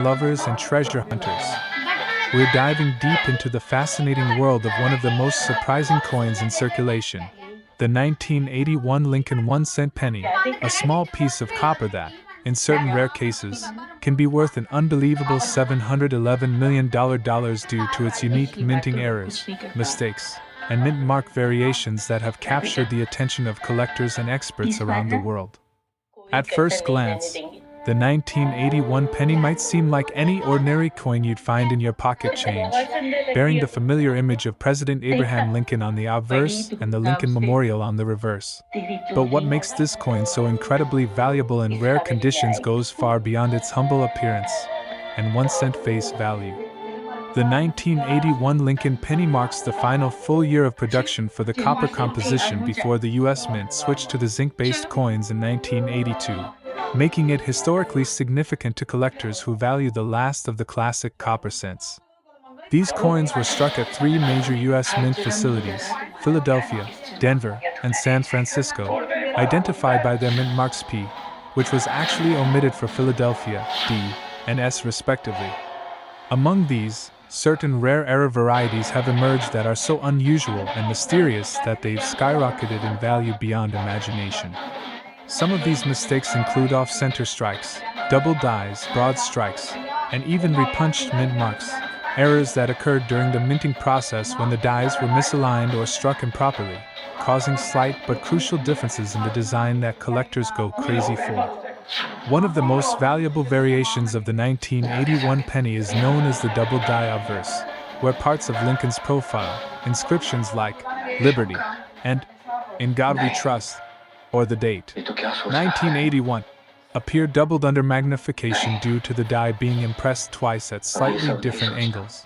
lovers and treasure hunters. We're diving deep into the fascinating world of one of the most surprising coins in circulation, the 1981 Lincoln 1-cent penny, a small piece of copper that, in certain rare cases, can be worth an unbelievable $711 million due to its unique minting errors, mistakes, and mint mark variations that have captured the attention of collectors and experts around the world. At first glance, the 1981 penny might seem like any ordinary coin you'd find in your pocket change, bearing the familiar image of President Abraham Lincoln on the obverse and the Lincoln Memorial on the reverse. But what makes this coin so incredibly valuable in rare conditions goes far beyond its humble appearance and 1-cent face value. The 1981 Lincoln penny marks the final full year of production for the copper composition before the U.S. Mint switched to the zinc-based coins in 1982. Making it historically significant to collectors who value the last of the classic copper cents. These coins were struck at 3 major U.S. mint facilities, Philadelphia, Denver, and San Francisco, identified by their mint marks P, which was actually omitted for Philadelphia, D, and S respectively. Among these, certain rare error varieties have emerged that are so unusual and mysterious that they've skyrocketed in value beyond imagination. Some of these mistakes include off-center strikes, double dies, broad strikes, and even repunched mint marks, errors that occurred during the minting process when the dies were misaligned or struck improperly, causing slight but crucial differences in the design that collectors go crazy for. One of the most valuable variations of the 1981 penny is known as the double die obverse, where parts of Lincoln's profile, inscriptions like "Liberty" and "In God We Trust," or the date 1981, appear doubled under magnification due to the die being impressed twice at slightly different angles.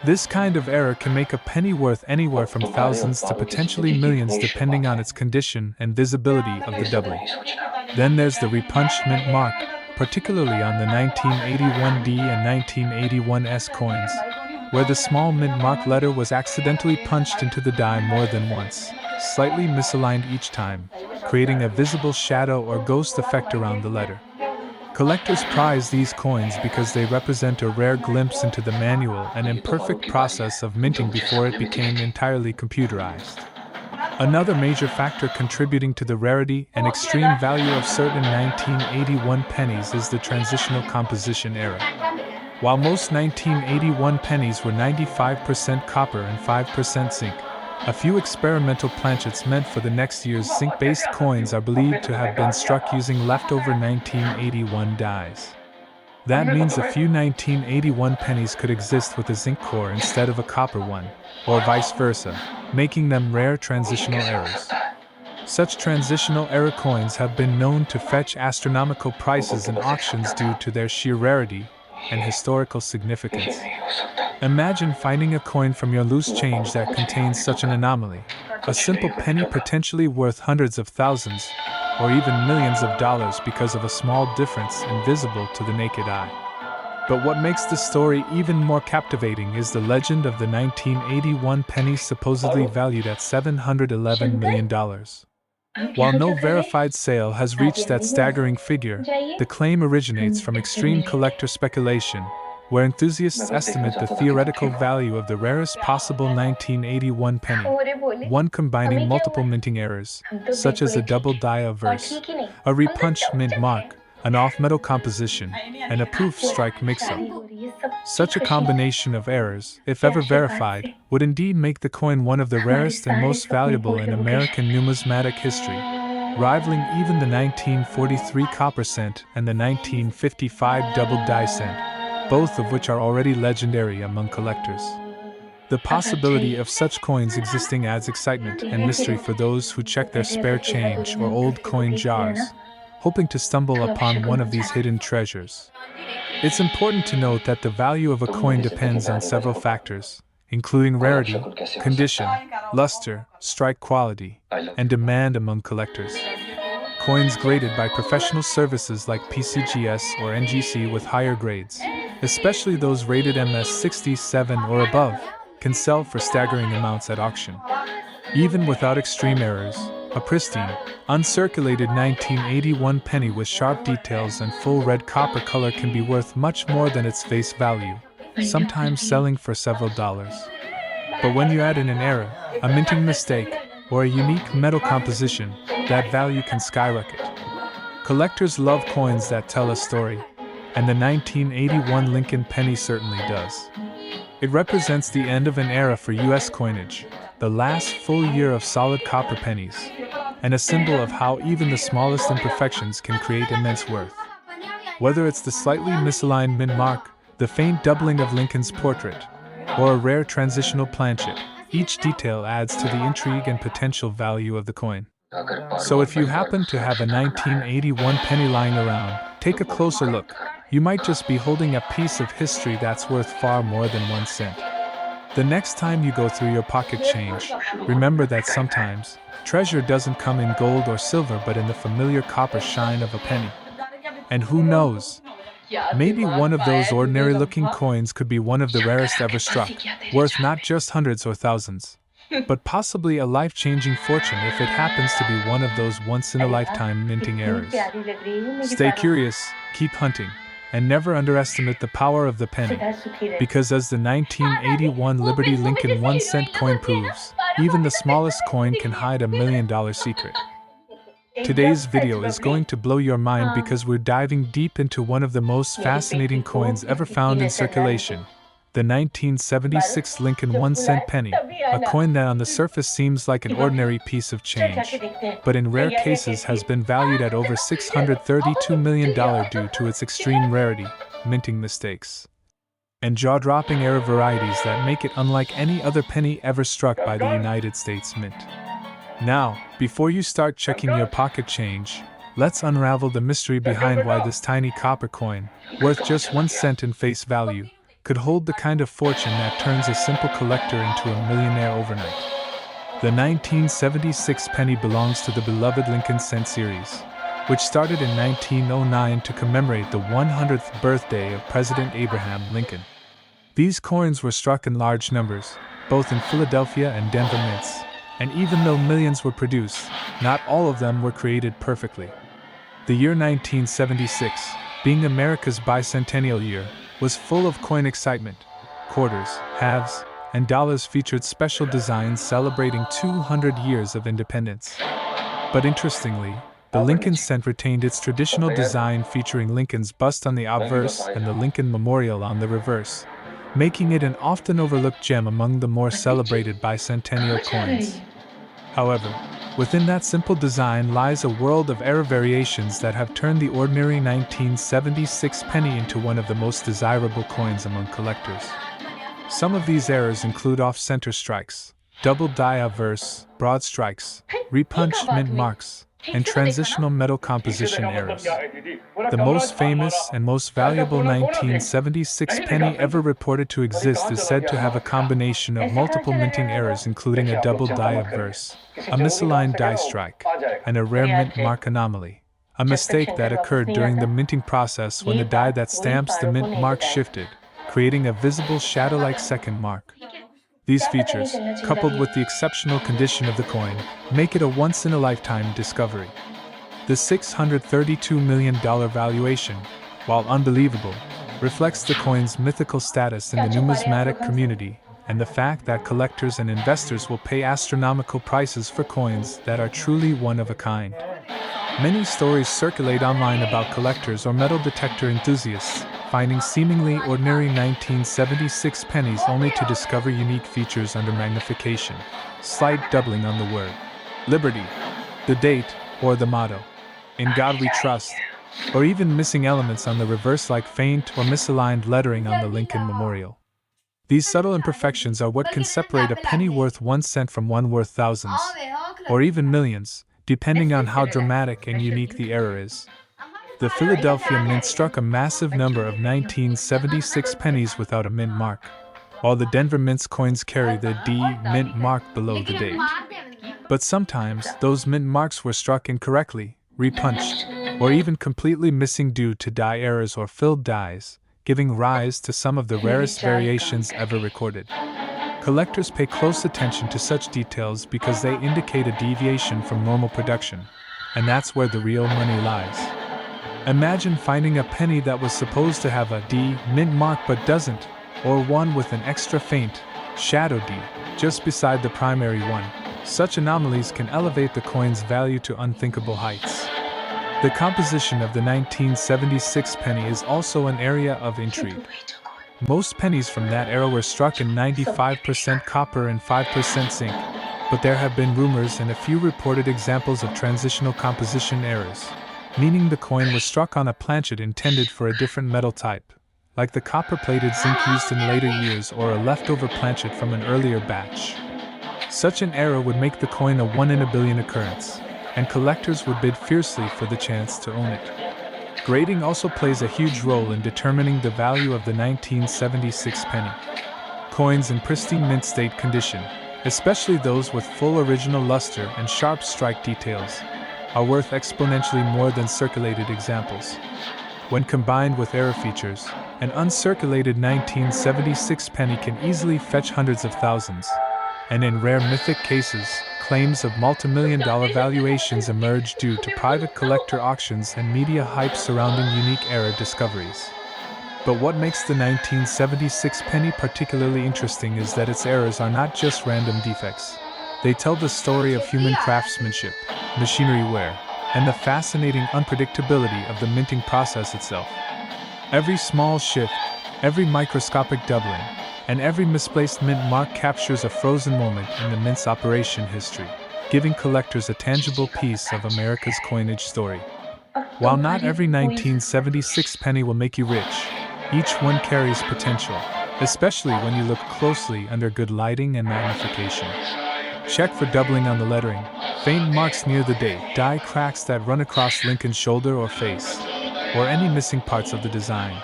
This kind of error can make a penny worth anywhere from thousands to potentially millions depending on its condition and visibility of the doubling. Then there's the repunched mint mark, particularly on the 1981D and 1981S coins, where the small mint mark letter was accidentally punched into the die more than once, slightly misaligned each time, creating a visible shadow or ghost effect around the letter. Collectors prize these coins because they represent a rare glimpse into the manual and imperfect process of minting before it became entirely computerized. Another major factor contributing to the rarity and extreme value of certain 1981 pennies is the transitional composition error. While most 1981 pennies were 95% copper and 5% zinc, a few experimental planchets meant for the next year's zinc-based coins are believed to have been struck using leftover 1981 dies. That means a few 1981 pennies could exist with a zinc core instead of a copper one, or vice versa, making them rare transitional errors. Such transitional error coins have been known to fetch astronomical prices in auctions due to their sheer rarity and historical significance. Imagine finding a coin from your loose change that contains such an anomaly, a simple penny potentially worth hundreds of thousands, or even millions of dollars because of a small difference invisible to the naked eye. But what makes the story even more captivating is the legend of the 1981 penny supposedly valued at $711 million. While no verified sale has reached that staggering figure, the claim originates from extreme collector speculation, where enthusiasts estimate the theoretical value of the rarest possible 1981 penny, one combining multiple minting errors, such as a double die obverse, a repunched mint mark, an off-metal composition, and a proof strike mix-up. Such a combination of errors, if ever verified, would indeed make the coin one of the rarest and most valuable in American numismatic history, rivaling even the 1943 copper cent and the 1955 double die cent, both of which are already legendary among collectors. The possibility of such coins existing adds excitement and mystery for those who check their spare change or old coin jars, hoping to stumble upon one of these hidden treasures. It's important to note that the value of a coin depends on several factors, including rarity, condition, luster, strike quality, and demand among collectors. Coins graded by professional services like PCGS or NGC with higher grades, especially those rated MS 67 or above, can sell for staggering amounts at auction. Even without extreme errors, A pristine, uncirculated 1981 penny with sharp details and full red copper color can be worth much more than its face value, sometimes selling for several dollars. But when you add in an error, a minting mistake, or a unique metal composition, that value can skyrocket. Collectors love coins that tell a story, and the 1981 Lincoln penny certainly does. It represents the end of an era for U.S. coinage, the last full year of solid copper pennies, and a symbol of how even the smallest imperfections can create immense worth. Whether it's the slightly misaligned mint mark, the faint doubling of Lincoln's portrait, or a rare transitional planchet, each detail adds to the intrigue and potential value of the coin. So if you happen to have a 1981 penny lying around, take a closer look. You might just be holding a piece of history that's worth far more than 1 cent. The next time you go through your pocket change, remember that sometimes, treasure doesn't come in gold or silver but in the familiar copper shine of a penny. And who knows? Maybe one of those ordinary-looking coins could be one of the rarest ever struck, worth not just hundreds or thousands, but possibly a life-changing fortune if it happens to be one of those once-in-a-lifetime minting errors. Stay curious, keep hunting, and never underestimate the power of the penny, because as the 1981 Liberty Lincoln 1-cent coin proves, even the smallest coin can hide $1 million secret. Today's video is going to blow your mind because we're diving deep into one of the most fascinating coins ever found in circulation, the 1976 Lincoln 1-cent penny, a coin that on the surface seems like an ordinary piece of change, but in rare cases has been valued at over $632 million due to its extreme rarity, minting mistakes, and jaw-dropping error varieties that make it unlike any other penny ever struck by the United States Mint. Now, before you start checking your pocket change, let's unravel the mystery behind why this tiny copper coin, worth just 1 cent in face value, could hold the kind of fortune that turns a simple collector into a millionaire overnight. The 1976 penny belongs to the beloved Lincoln cent series, which started in 1909 to commemorate the 100th birthday of President Abraham Lincoln. These coins were struck in large numbers, both in Philadelphia and Denver mints. And even though millions were produced, not all of them were created perfectly. The year 1976, being America's bicentennial year, was full of coin excitement. Quarters, halves, and dollars featured special designs celebrating 200 years of independence. But interestingly, the Lincoln cent retained its traditional design featuring Lincoln's bust on the obverse and the Lincoln Memorial on the reverse, making it an often overlooked gem among the more celebrated bicentennial coins. However, within that simple design lies a world of error variations that have turned the ordinary 1976 penny into one of the most desirable coins among collectors. Some of these errors include off-center strikes, double die obverse, broad strikes, repunched mint marks, and transitional metal composition errors. The most famous and most valuable 1976 penny ever reported to exist is said to have a combination of multiple minting errors including a double die obverse, a misaligned die strike, and a rare mint mark anomaly, a mistake that occurred during the minting process when the die that stamps the mint mark shifted, creating a visible shadow-like second mark. These features, coupled with the exceptional condition of the coin, make it a once-in-a-lifetime discovery. The $632 million valuation, while unbelievable, reflects the coin's mythical status in the numismatic community and the fact that collectors and investors will pay astronomical prices for coins that are truly one of a kind. Many stories circulate online about collectors or metal detector enthusiasts finding seemingly ordinary 1976 pennies only to discover unique features under magnification, slight doubling on the word Liberty, the date, or the motto, In God We Trust, or even missing elements on the reverse like faint or misaligned lettering on the Lincoln Memorial. These subtle imperfections are what can separate a penny worth 1 cent from one worth thousands, or even millions, depending on how dramatic and unique the error is. The Philadelphia Mint struck a massive number of 1976 pennies without a mint mark, while the Denver Mint's coins carry the D mint mark below the date. But sometimes, those mint marks were struck incorrectly, repunched, or even completely missing due to die errors or filled dies, giving rise to some of the rarest variations ever recorded. Collectors pay close attention to such details because they indicate a deviation from normal production, and that's where the real money lies. Imagine finding a penny that was supposed to have a D mint mark but doesn't, or one with an extra faint shadow D just beside the primary one. Such anomalies can elevate the coin's value to unthinkable heights. The composition of the 1976 penny is also an area of intrigue. Most pennies from that era were struck in 95% copper and 5% zinc, but there have been rumors and a few reported examples of transitional composition errors, meaning the coin was struck on a planchet intended for a different metal type, like the copper-plated zinc used in later years or a leftover planchet from an earlier batch. Such an error would make the coin a 1 in a billion occurrence, and collectors would bid fiercely for the chance to own it. Grading also plays a huge role in determining the value of the 1976 penny. Coins in pristine mint state condition, especially those with full original luster and sharp strike details, are worth exponentially more than circulated examples. When combined with error features, an uncirculated 1976 penny can easily fetch hundreds of thousands, and in rare mythic cases, claims of multi-million-dollar valuations emerge due to private collector auctions and media hype surrounding unique error discoveries. But what makes the 1976 penny particularly interesting is that its errors are not just random defects. They tell the story of human craftsmanship, machinery wear, and the fascinating unpredictability of the minting process itself. Every small shift, every microscopic doubling, and every misplaced mint mark captures a frozen moment in the mint's operation history, giving collectors a tangible piece of America's coinage story. While not every 1976 penny will make you rich, each one carries potential, especially when you look closely under good lighting and magnification. Check for doubling on the lettering, faint marks near the date, die cracks that run across Lincoln's shoulder or face, or any missing parts of the design.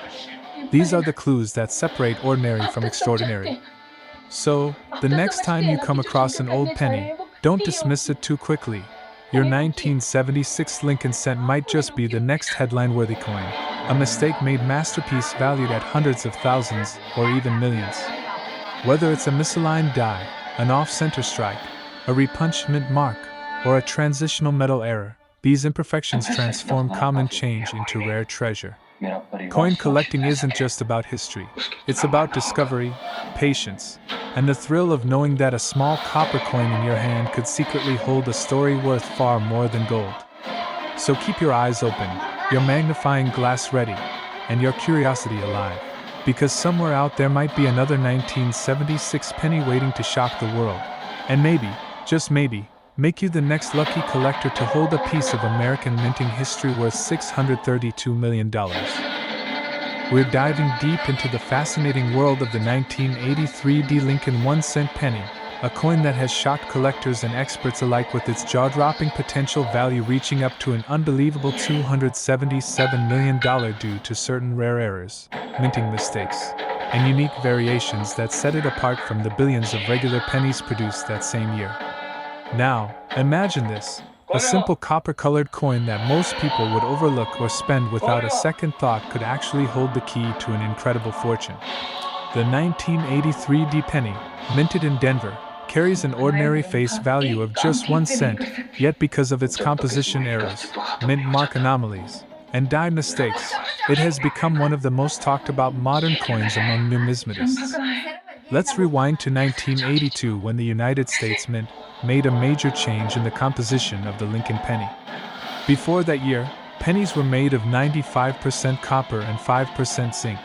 These are the clues that separate ordinary from extraordinary. So, the next time you come across an old penny, don't dismiss it too quickly. Your 1976 Lincoln cent might just be the next headline-worthy coin, a mistake-made masterpiece valued at hundreds of thousands or even millions. Whether it's a misaligned die, an off-center strike, a repunched mint mark, or a transitional metal error, these imperfections transform common change into rare treasure. Coin collecting isn't just about history, it's about discovery, patience, and the thrill of knowing that a small copper coin in your hand could secretly hold a story worth far more than gold. So keep your eyes open, your magnifying glass ready, and your curiosity alive, because somewhere out there might be another 1976 penny waiting to shock the world, and maybe, just maybe, make you the next lucky collector to hold a piece of American minting history worth $632 million. We're diving deep into the fascinating world of the 1983 D Lincoln 1 cent penny, a coin that has shocked collectors and experts alike with its jaw-dropping potential value reaching up to an unbelievable $277 million due to certain rare errors, minting mistakes, and unique variations that set it apart from the billions of regular pennies produced that same year. Now, imagine this, a simple copper-colored coin that most people would overlook or spend without a second thought could actually hold the key to an incredible fortune. The 1983 D penny, minted in Denver, carries an ordinary face value of just 1 cent, yet because of its composition errors, mint mark anomalies, and die mistakes, it has become one of the most talked about modern coins among numismatists. Let's rewind to 1982 when the United States Mint made a major change in the composition of the Lincoln penny. Before that year, pennies were made of 95% copper and 5% zinc,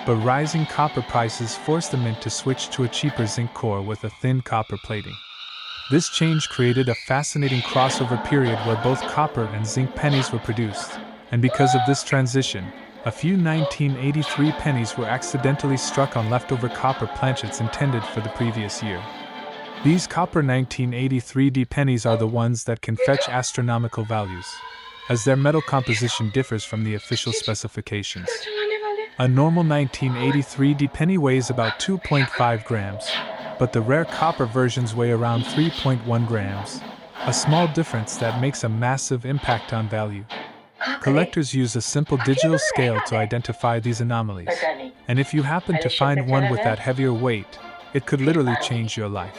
but rising copper prices forced the mint to switch to a cheaper zinc core with a thin copper plating. This change created a fascinating crossover period where both copper and zinc pennies were produced, and because of this transition, a few 1983 pennies were accidentally struck on leftover copper planchets intended for the previous year. These copper 1983 D pennies are the ones that can fetch astronomical values, as their metal composition differs from the official specifications. A normal 1983 D penny weighs about 2.5 grams, but the rare copper versions weigh around 3.1 grams, a small difference that makes a massive impact on value. Collectors use a simple digital scale to identify these anomalies, and if you happen to find one with that heavier weight, It could literally change your life.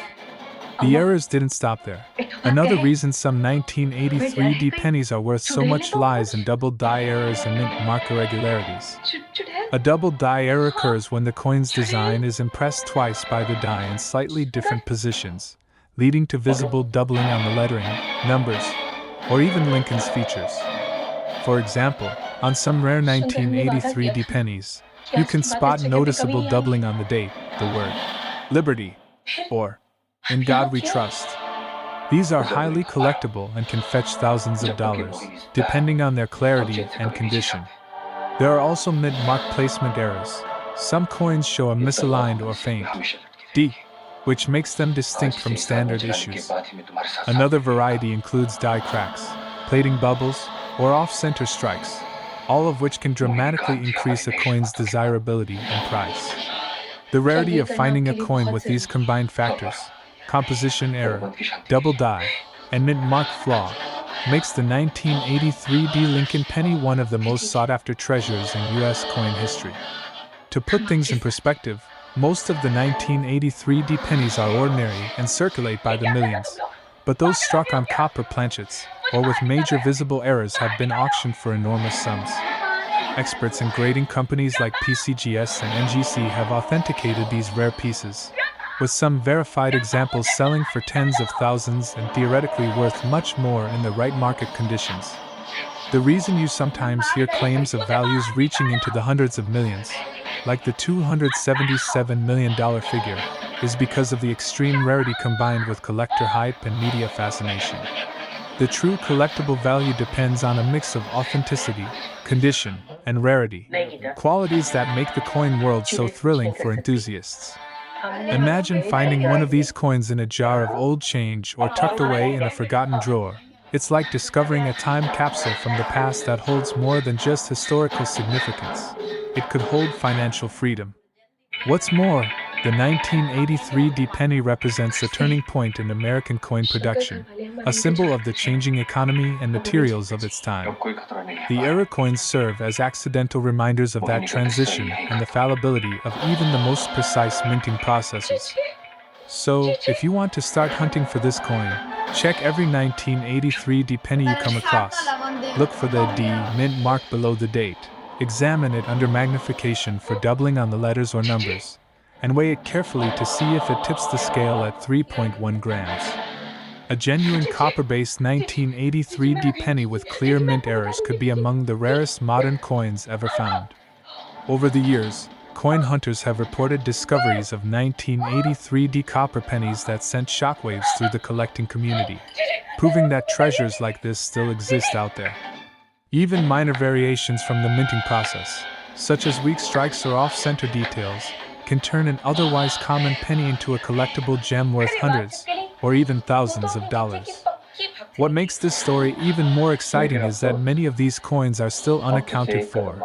The errors didn't stop there. Another reason some 1983 D pennies are worth so much lies in double die errors and mint mark irregularities. A double die error occurs when the coin's design is impressed twice by the die in slightly different positions, leading to visible doubling on the lettering, numbers, or even Lincoln's features. For example, on some rare 1983 D pennies, you can spot noticeable doubling on the date, the word liberty, or in God we trust. These are highly collectible and can fetch thousands of dollars, depending on their clarity and condition. There are also mint mark placement errors. Some coins show a misaligned or faint D, which makes them distinct from standard issues. Another variety includes die cracks, plating bubbles, or off-center strikes, all of which can dramatically increase a coin's desirability and price. The rarity of finding a coin with these combined factors, composition error, double die, and mint mark flaw, makes the 1983 D Lincoln penny one of the most sought-after treasures in U.S. coin history. To put things in perspective, most of the 1983 D pennies are ordinary and circulate by the millions, but those struck on copper planchets, or with major visible errors, have been auctioned for enormous sums. Experts in grading companies like PCGS and NGC have authenticated these rare pieces, with some verified examples selling for tens of thousands and theoretically worth much more in the right market conditions. The reason you sometimes hear claims of values reaching into the hundreds of millions, like the $277 million figure, is because of the extreme rarity combined with collector hype and media fascination. The true collectible value depends on a mix of authenticity, condition, and rarity, qualities that make the coin world so thrilling for enthusiasts. Imagine finding one of these coins in a jar of old change or tucked away in a forgotten drawer. It's like discovering a time capsule from the past that holds more than just historical significance. It could hold financial freedom. What's more, the 1983 D penny represents a turning point in American coin production, a symbol of the changing economy and materials of its time. The era coins serve as accidental reminders of that transition and the fallibility of even the most precise minting processes. So, if you want to start hunting for this coin, check every 1983 D penny you come across. Look for the D mint mark below the date. Examine it under magnification for doubling on the letters or numbers, and weigh it carefully to see if it tips the scale at 3.1 grams. A genuine copper-based 1983 D penny with clear mint errors could be among the rarest modern coins ever found. Over the years, coin hunters have reported discoveries of 1983 D copper pennies that sent shockwaves through the collecting community, proving that treasures like this still exist out there. Even minor variations from the minting process, such as weak strikes or off-center details, can turn an otherwise common penny into a collectible gem worth hundreds, or even thousands of dollars. What makes this story even more exciting is that many of these coins are still unaccounted for,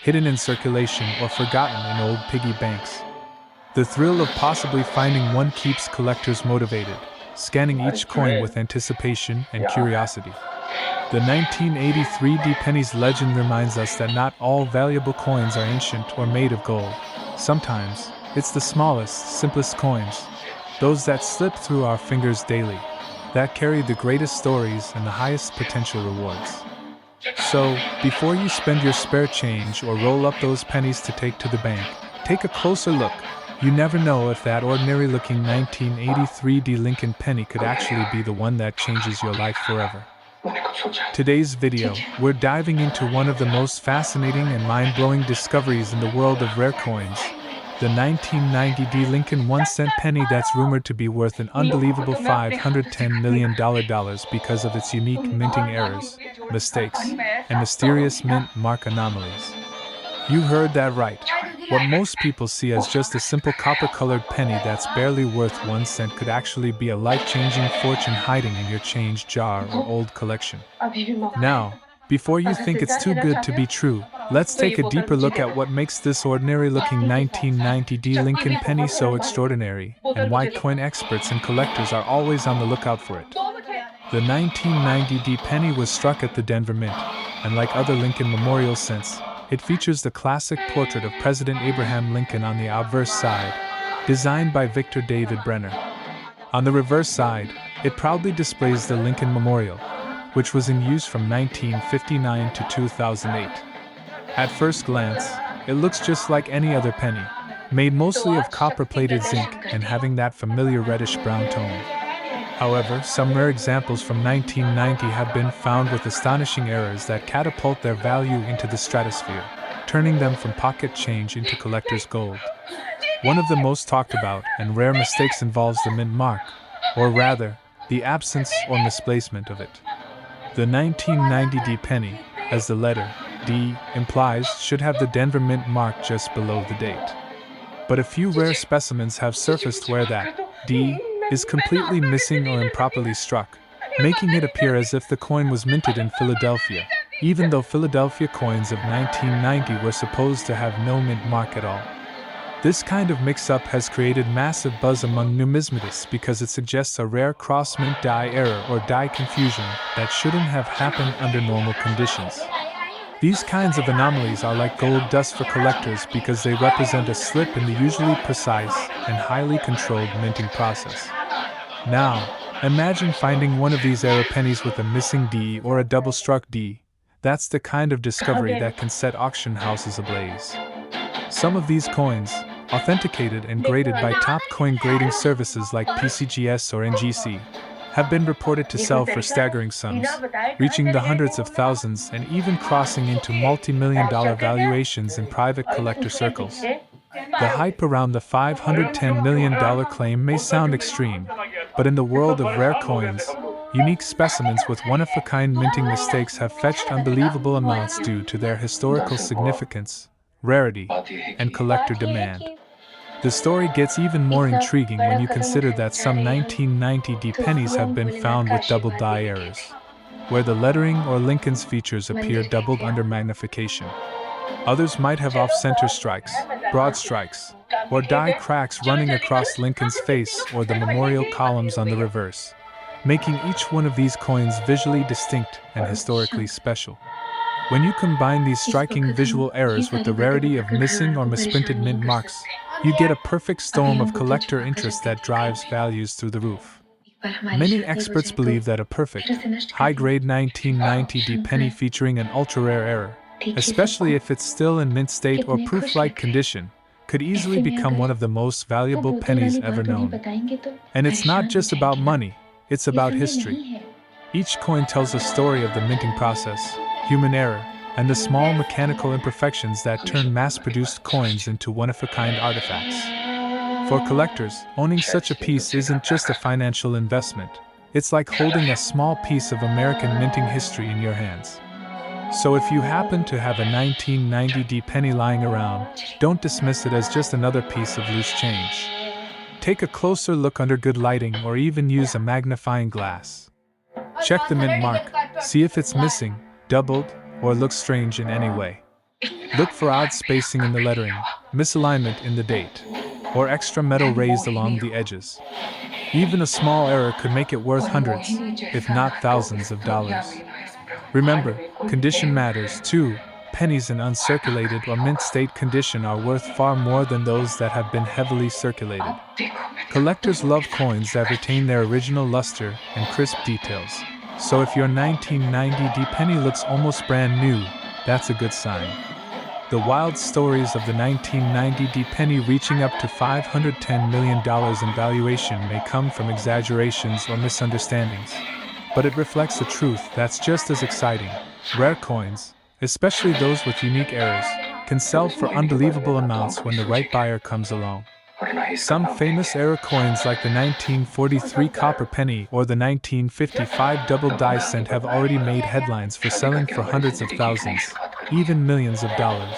hidden in circulation or forgotten in old piggy banks. The thrill of possibly finding one keeps collectors motivated, scanning each coin with anticipation and curiosity. The 1983 D penny's legend reminds us that not all valuable coins are ancient or made of gold. Sometimes, it's the smallest, simplest coins, those that slip through our fingers daily, that carry the greatest stories and the highest potential rewards. So, before you spend your spare change or roll up those pennies to take to the bank, take a closer look. You never know if that ordinary-looking 1983 D Lincoln penny could actually be the one that changes your life forever. Today's video, we're diving into one of the most fascinating and mind-blowing discoveries in the world of rare coins, the 1990 D Lincoln 1-cent penny that's rumored to be worth an unbelievable $510 million because of its unique minting errors, mistakes, and mysterious mint mark anomalies. You heard that right. What most people see as just a simple copper-colored penny that's barely worth 1 cent could actually be a life-changing fortune hiding in your change jar or old collection. Now, before you think it's too good to be true, let's take a deeper look at what makes this ordinary-looking 1990 D Lincoln penny so extraordinary, and why coin experts and collectors are always on the lookout for it. The 1990 D penny was struck at the Denver Mint, and like other Lincoln memorial cents, it features the classic portrait of President Abraham Lincoln on the obverse side, designed by Victor David Brenner. On the reverse side, it proudly displays the Lincoln Memorial, which was in use from 1959 to 2008. At first glance, it looks just like any other penny, made mostly of copper-plated zinc and having that familiar reddish-brown tone. However, some rare examples from 1990 have been found with astonishing errors that catapult their value into the stratosphere, turning them from pocket change into collector's gold. One of the most talked about and rare mistakes involves the mint mark, or rather, the absence or misplacement of it. The 1990 D penny, as the letter D implies, should have the Denver Mint mark just below the date. But a few rare specimens have surfaced where that D is completely missing or improperly struck, making it appear as if the coin was minted in Philadelphia, even though Philadelphia coins of 1990 were supposed to have no mint mark at all. This kind of mix-up has created massive buzz among numismatists because it suggests a rare cross-mint die error or die confusion that shouldn't have happened under normal conditions. These kinds of anomalies are like gold dust for collectors because they represent a slip in the usually precise and highly controlled minting process. Now, imagine finding one of these error pennies with a missing D or a double-struck D. That's the kind of discovery that can set auction houses ablaze. Some of these coins, authenticated and graded by top coin grading services like PCGS or NGC, have been reported to sell for staggering sums, reaching the hundreds of thousands and even crossing into multi-million-dollar valuations in private collector circles. The hype around the $510 million claim may sound extreme, but in the world of rare coins, unique specimens with one-of-a-kind minting mistakes have fetched unbelievable amounts due to their historical significance, rarity, and collector demand. The story gets even more intriguing when you consider that some 1990 D pennies have been found with double die errors, where the lettering or Lincoln's features appear doubled under magnification. Others might have off-center strikes, broad strikes, or die cracks running across Lincoln's face or the memorial columns on the reverse, making each one of these coins visually distinct and historically special. When you combine these striking visual errors with the rarity of missing or misprinted mint marks, you get a perfect storm of collector interest that drives values through the roof. Many experts believe that a perfect, high-grade 1990 D penny featuring an ultra-rare error, especially if it's still in mint state or proof-like condition, could easily become one of the most valuable pennies ever known. And it's not just about money, it's about history. Each coin tells a story of the minting process, human error, and the small mechanical imperfections that turn mass-produced coins into one-of-a-kind artifacts. For collectors, owning such a piece isn't just a financial investment, it's like holding a small piece of American minting history in your hands. So if you happen to have a 1990 D penny lying around, don't dismiss it as just another piece of loose change. Take a closer look under good lighting or even use a magnifying glass. Check the mint mark, see if it's missing, doubled, or looks strange in any way. Look for odd spacing in the lettering, misalignment in the date, or extra metal raised along the edges. Even a small error could make it worth hundreds, if not thousands of dollars. Remember, condition matters too. Pennies in uncirculated or mint state condition are worth far more than those that have been heavily circulated. Collectors love coins that retain their original luster and crisp details. So if your 1990 D penny looks almost brand new, that's a good sign. The wild stories of the 1990 D penny reaching up to $510 million in valuation may come from exaggerations or misunderstandings, but it reflects a truth that's just as exciting. Rare coins, especially those with unique errors, can sell for unbelievable amounts when the right buyer comes along. Some famous error coins like the 1943 copper penny or the 1955 double die cent have already made headlines for selling for hundreds of thousands, even millions of dollars.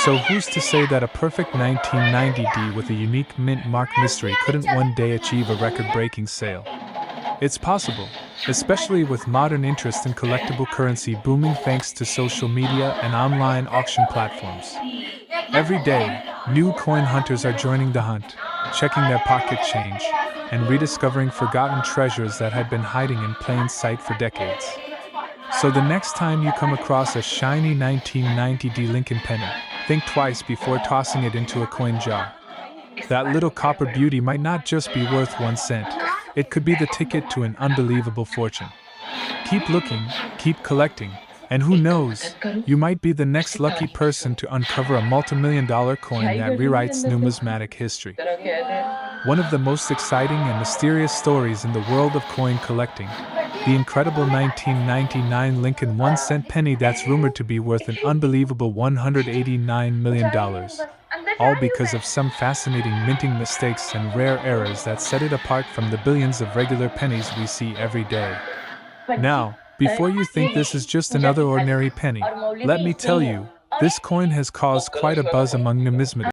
So who's to say that a perfect 1990 D with a unique mint mark mystery couldn't one day achieve a record-breaking sale? It's possible, especially with modern interest in collectible currency booming thanks to social media and online auction platforms. Every day, new coin hunters are joining the hunt, checking their pocket change, and rediscovering forgotten treasures that had been hiding in plain sight for decades. So the next time you come across a shiny 1990 D Lincoln penny, think twice before tossing it into a coin jar. That little copper beauty might not just be worth 1 cent, it could be the ticket to an unbelievable fortune. Keep looking, keep collecting, and who knows, you might be the next lucky person to uncover a multimillion-dollar coin that rewrites numismatic history. One of the most exciting and mysterious stories in the world of coin collecting, the incredible 1999 Lincoln 1-cent penny that's rumored to be worth an unbelievable $189 million. All because of some fascinating minting mistakes and rare errors that set it apart from the billions of regular pennies we see every day. Now, before you think this is just another ordinary penny, let me tell you, this coin has caused quite a buzz among numismatists.